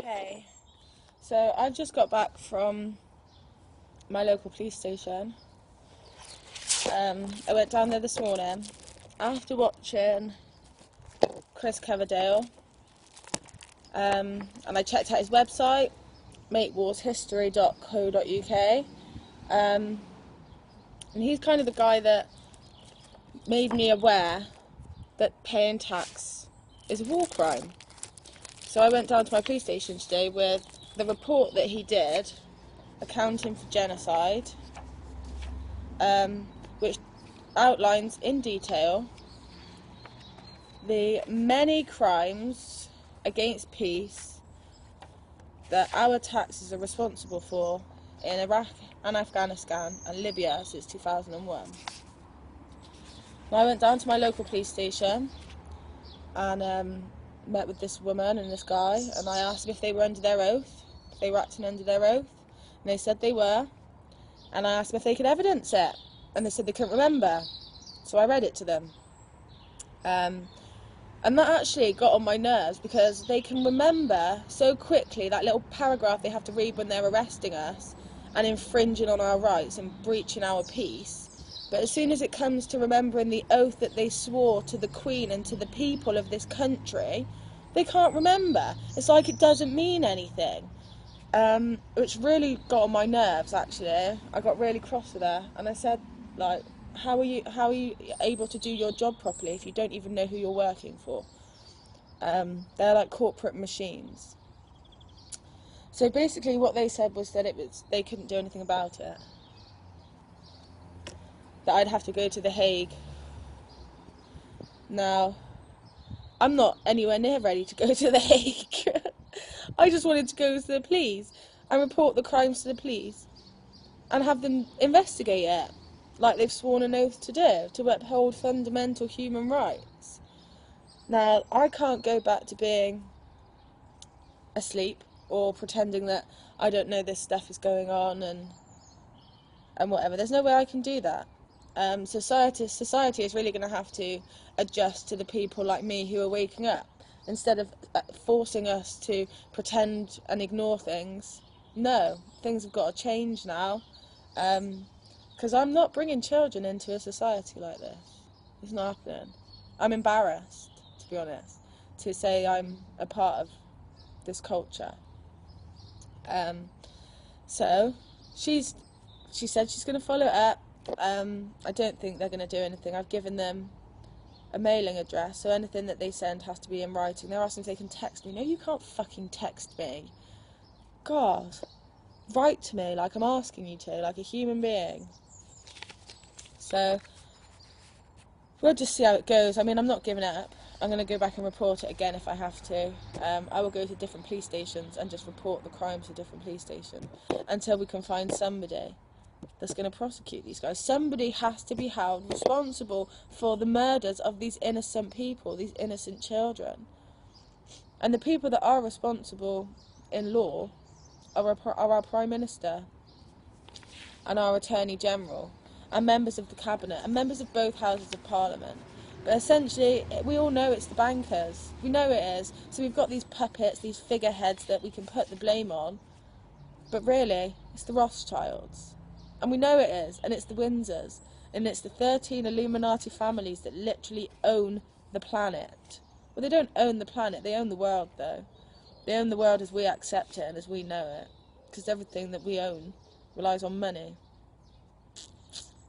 Hey, so I just got back from my local police station. I went down there this morning after watching Chris Coverdale, and I checked out his website, makewarshistory.co.uk, and he's kind of the guy that made me aware that paying tax is a war crime. So I went down to my police station today with the report that he did, Accounting for Genocide, which outlines in detail the many crimes against peace that our taxes are responsible for in Iraq and Afghanistan and Libya since 2001. Now, I went down to my local police station and met with this woman and this guy, and I asked them if they were under their oath, if they were acting under their oath, and they said they were. And I asked them if they could evidence it, and they said they couldn't remember, so I read it to them. And that actually got on my nerves, because they can remember so quickly that little paragraph they have to read when they're arresting us and infringing on our rights and breaching our peace. But as soon as it comes to remembering the oath that they swore to the Queen and to the people of this country, they can't remember. It's like it doesn't mean anything. Which really got on my nerves, actually. I got really cross with her, and I said, like, how are you able to do your job properly if you don't even know who you're working for? They're like corporate machines. So basically what they said was that they couldn't do anything about it. That I'd have to go to The Hague. Now, I'm not anywhere near ready to go to The Hague. I just wanted to go to the police and report the crimes to the police and have them investigate it, like they've sworn an oath to do, to uphold fundamental human rights. Now, I can't go back to being asleep or pretending that I don't know this stuff is going on and whatever. There's no way I can do that. Society is really going to have to adjust to the people like me who are waking up, instead of forcing us to pretend and ignore things. No, things have got to change now, because I'm not bringing children into a society like this. It's not happening. I'm embarrassed, to be honest, to say I'm a part of this culture. So she said she's going to follow it up. I don't think they're going to do anything. I've given them a mailing address, so anything that they send has to be in writing. They're asking if they can text me. No, you can't fucking text me. God, write to me like I'm asking you to, like a human being. So we'll just see how it goes. I mean, I'm not giving it up. I'm going to go back and report it again if I have to. I will go to different police stations and just report the crimes to different police stations until we can find somebody that's going to prosecute these guys. Somebody has to be held responsible for the murders of these innocent people, these innocent children. And the people that are responsible in law are our Prime Minister and our Attorney General and members of the Cabinet and members of both Houses of Parliament. But essentially, we all know it's the bankers. We know it is. So we've got these puppets, these figureheads that we can put the blame on. But really, it's the Rothschilds. And we know it is, and it's the Windsors, and it's the 13 Illuminati families that literally own the planet. Well, they don't own the planet, they own the world, though. They own the world as we accept it and as we know it, because everything that we own relies on money.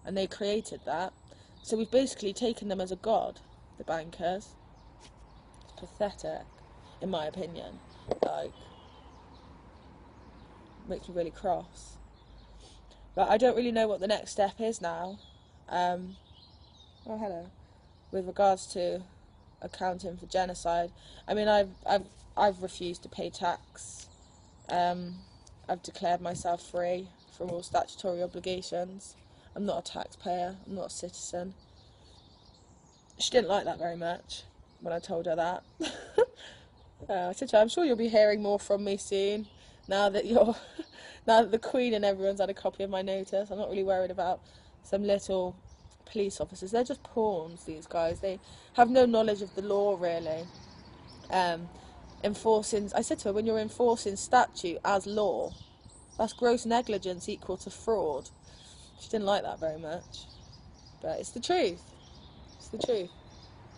And they created that. So we've basically taken them as a god, the bankers. It's pathetic, in my opinion. Like, makes me really cross. But I don't really know what the next step is now. Oh, hello. With regards to accounting for genocide, I mean, I've refused to pay tax. I've declared myself free from all statutory obligations. I'm not a taxpayer. I'm not a citizen. She didn't like that very much when I told her that. I said to her, I'm sure you'll be hearing more from me soon. Now that the Queen and everyone's had a copy of my notice, I'm not really worried about some little police officers. They're just pawns, these guys. They have no knowledge of the law, really. enforcing. I said to her, when you're enforcing statute as law, that's gross negligence equal to fraud. She didn't like that very much, but it's the truth. It's the truth.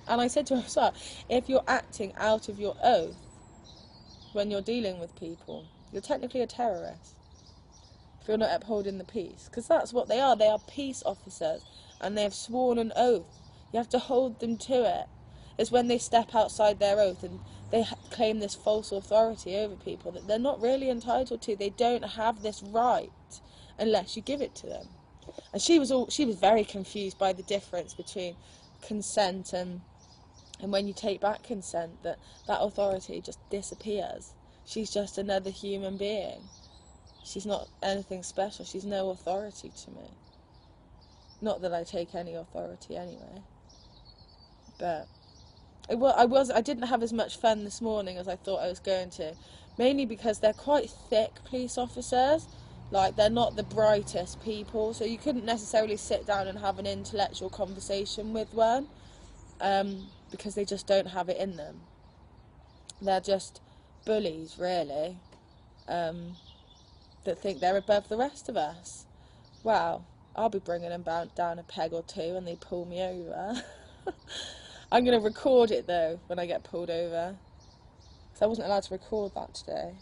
And I said to her as well, if you're acting out of your oath when you're dealing with people, you're technically a terrorist if you're not upholding the peace, because that's what they are. They are peace officers, and they have sworn an oath. You have to hold them to it. It's when they step outside their oath and they claim this false authority over people that they're not really entitled to. They don't have this right unless you give it to them. And she was very confused by the difference between consent and when you take back consent, that authority just disappears. She's just another human being. She's not anything special. She's no authority to me. Not that I take any authority anyway. But I didn't have as much fun this morning as I thought I was going to. Mainly because they're quite thick police officers. Like, they're not the brightest people. So you couldn't necessarily sit down and have an intellectual conversation with one. Because they just don't have it in them. They're just bullies, really. That think they're above the rest of us. Wow, I'll be bringing them down a peg or two when they pull me over. I'm going to record it, though, when I get pulled over. Because I wasn't allowed to record that today.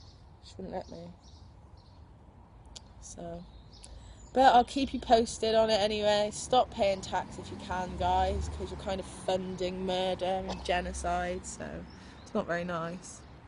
She wouldn't let me. So, but I'll keep you posted on it anyway. Stop paying tax if you can, guys, because you're kind of funding murder and genocide, so it's not very nice.